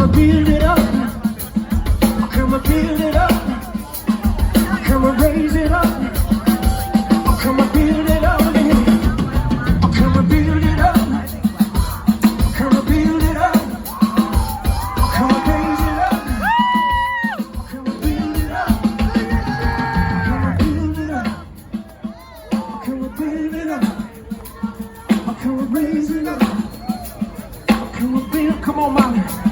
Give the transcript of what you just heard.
Build it up, come and build it up, come and raise it up, come and build it up, come and build it up, come and build it up, come and raise it up, come and build it up, come and build it up, come and build it up, come and raise it up, come and build, come on, Molly.